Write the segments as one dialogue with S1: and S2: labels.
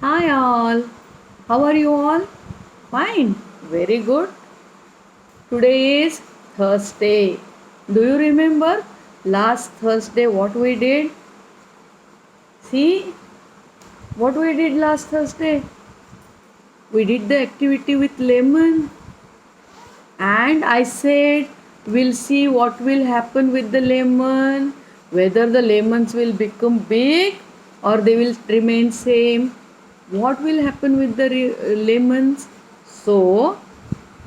S1: Hi all. How are you all? Fine. Very good. Today is Thursday. Do you remember last Thursday what we did? See what we did last Thursday? We did the activity with lemon and I said we'll see what will happen with the lemon, whether the lemons will become big or they will remain same. What will happen with the lemons? So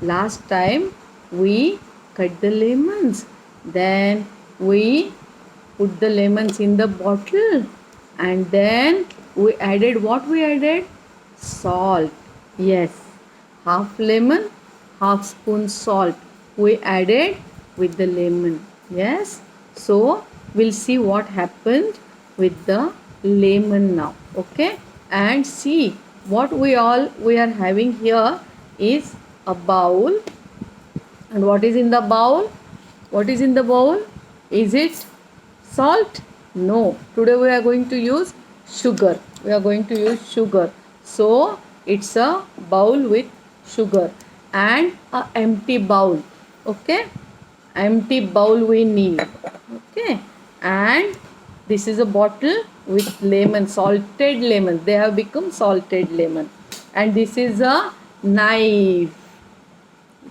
S1: last time we cut the lemons, then we put the lemons in the bottle, and then we added what we added? Salt. Yes, half lemon, half spoon salt we added with the lemon. Yes, so we'll see what happened with the lemon now. Okay, and see what we are having here is a bowl. And what is in the bowl? What is in the bowl? Is it salt? No. Today we are going to use sugar. We are going to use sugar. So it's a bowl with sugar and a empty bowl. Okay? Empty bowl we need. Okay? And this is a bottle with lemon, salted lemon. They have become salted lemon. And this is a knife,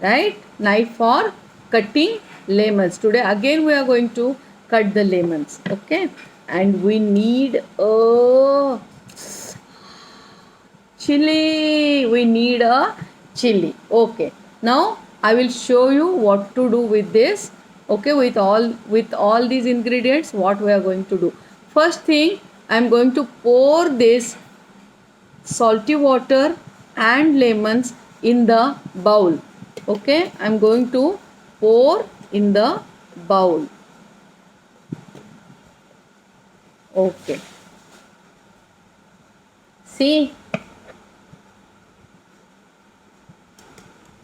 S1: right? Knife for cutting lemons. Today again we are going to cut the lemons. Okay, and we need a chili. We need a chili. Okay, now I will show you what to do with this. Okay, with all these ingredients, what we are going to do. First thing, I am going to pour this salty water and lemons in the bowl. Okay, I'm going to pour in the bowl. Okay, see,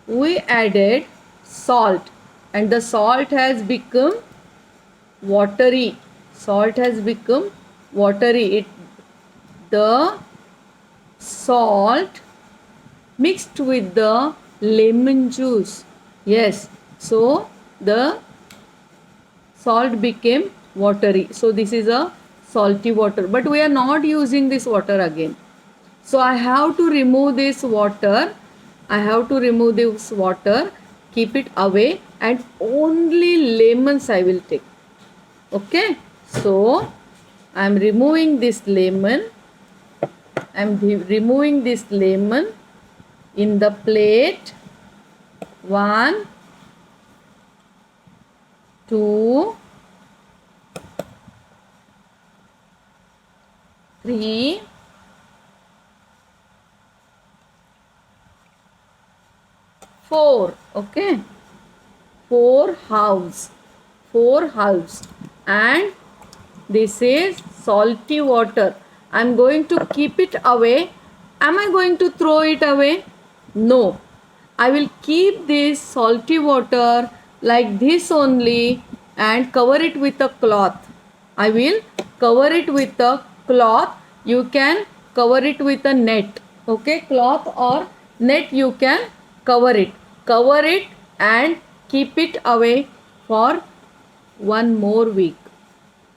S1: we added salt and the salt has become watery. Salt has become watery. The salt mixed with the lemon juice. Yes, so the salt became watery. So this is a salty water, but we are not using this water again. So I have to remove this water. I have to remove this water, keep it away, and only lemons I will take. Okay, so I am removing this lemon. I am removing this lemon in the plate. 1, 2, 3, 4. Okay, 4 halves. 4 halves. And this is salty water. I am going to keep it away. Am I going to throw it away? No. I will keep this salty water like this only and cover it with a cloth. I will cover it with a cloth. You can cover it with a net. Okay, cloth or net you can cover it. Cover it and keep it away for 1 more week.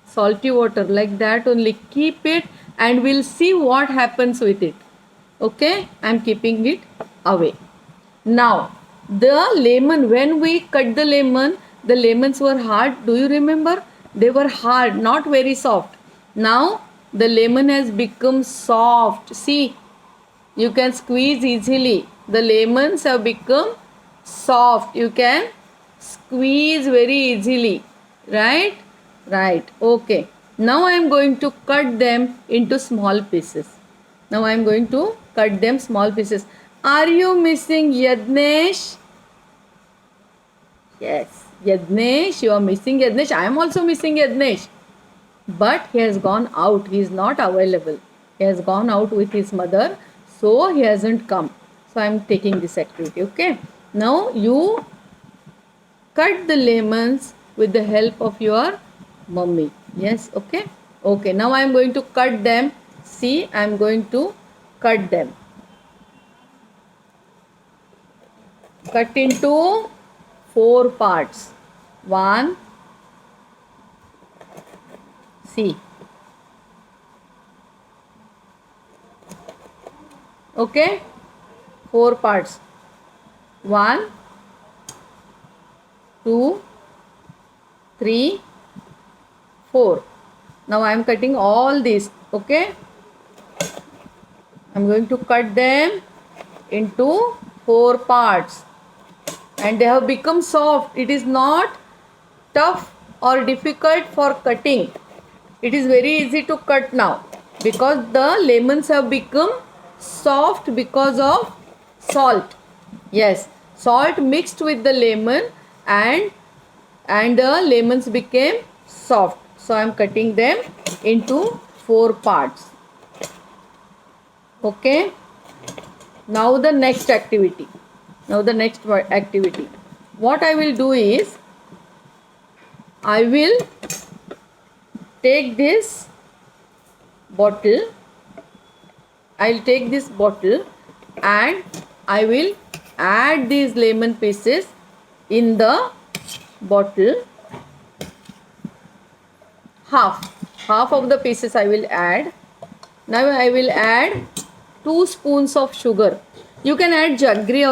S1: Salty water like that only, keep it and we'll see what happens with it. Okay, I'm keeping it away. Now the lemon, when we cut the lemons were hard. Do you remember? They were hard, not very soft. Now the lemon has become soft. See, you can squeeze easily. The lemons have become soft. You can squeeze very easily, right? Right. Okay, now I am going to cut them into small pieces. Now I am going to cut them small pieces. Are you missing Yadnesh? Yes, Yadnesh, you are missing Yadnesh. I am also missing Yadnesh. But he has gone out. He is not available. He has gone out with his mother. So he hasn't come. So I am taking this activity. Okay. Now you cut the lemons with the help of your mummy. Yes. Okay. Okay. Now I am going to cut them. See, I am going to cut them. Cut into 4 parts. 1, see. Okay, 4 parts. 1, 2, 3, 4. Now I am cutting all these. Okay, I am going to cut them into 4 parts, and they have become soft. It is not tough or difficult for cutting. It is very easy to cut now because the lemons have become soft because of salt. Yes, salt mixed with the lemon, and the lemons became soft. So I am cutting them into 4 parts. Okay. Now the next activity. What I will do is, I will take this bottle. I'll take this bottle and I will add these lemon pieces in the bottle. Half of the pieces I will add. Now I will add 2 spoons of sugar. You can add jaggery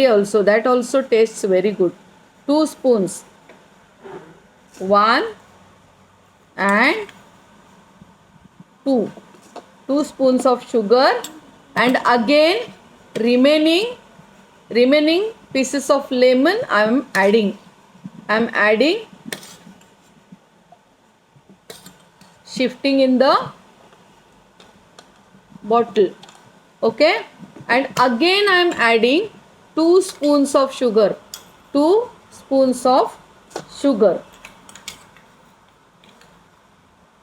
S1: also. That also tastes very good. 2 spoons. 1 and 2. 2 spoons of sugar, and again remaining pieces of lemon I am adding. Shifting in the bottle. Okay, and again I am adding 2 spoons of sugar. 2 spoons of sugar.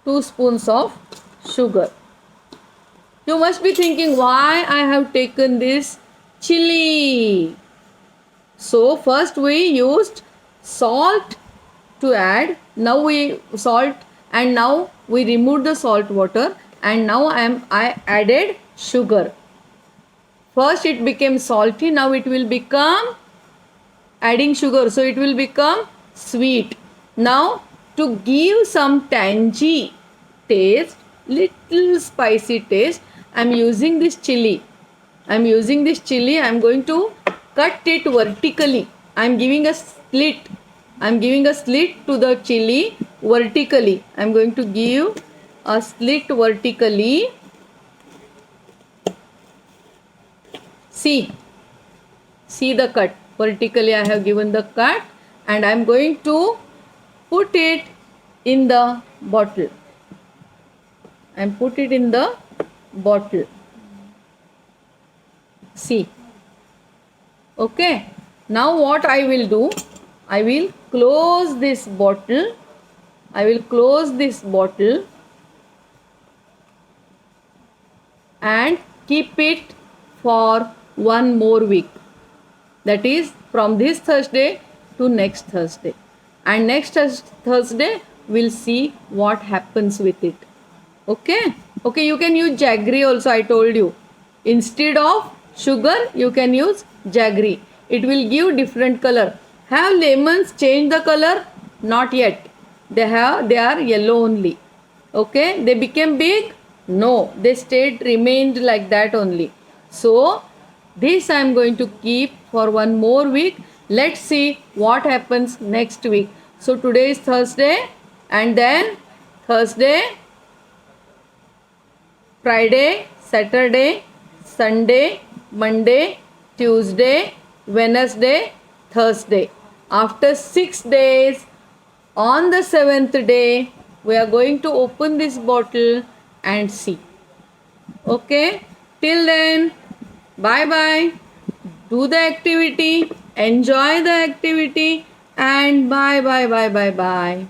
S1: 2 spoons of sugar. You must be thinking why I have taken this chili. So first we used salt to add. Now we salt, and now we removed the salt water, and now I added sugar. First it became salty, now it will become adding sugar, so it will become sweet. Now to give some tangy taste, little spicy taste, I am using this chili. I am going to cut it vertically. I am giving a slit. To the chili vertically. I am going to give a slit vertically. See the cut. Vertically I have given the cut, and I am going to put it in the bottle. See. Okay. Now what I will do, I will close this bottle. And keep it for 1 more week. That is from this Thursday to next Thursday. And next Thursday we'll see what happens with it. Okay. You can use jaggery also, I told you. Instead of sugar, you can use jaggery. It will give different color. Have lemons changed the color? Not yet. They are yellow only. Okay. They became big? No. They remained like that only. So this I am going to keep for 1 more week. Let's see what happens next week. So today is Thursday, and then Thursday, Friday, Saturday, Sunday, Monday, Tuesday, Wednesday, Thursday. After 6 days, on the 7th day, we are going to open this bottle and see. Okay, till then, bye bye. Do the activity, enjoy the activity, and bye bye.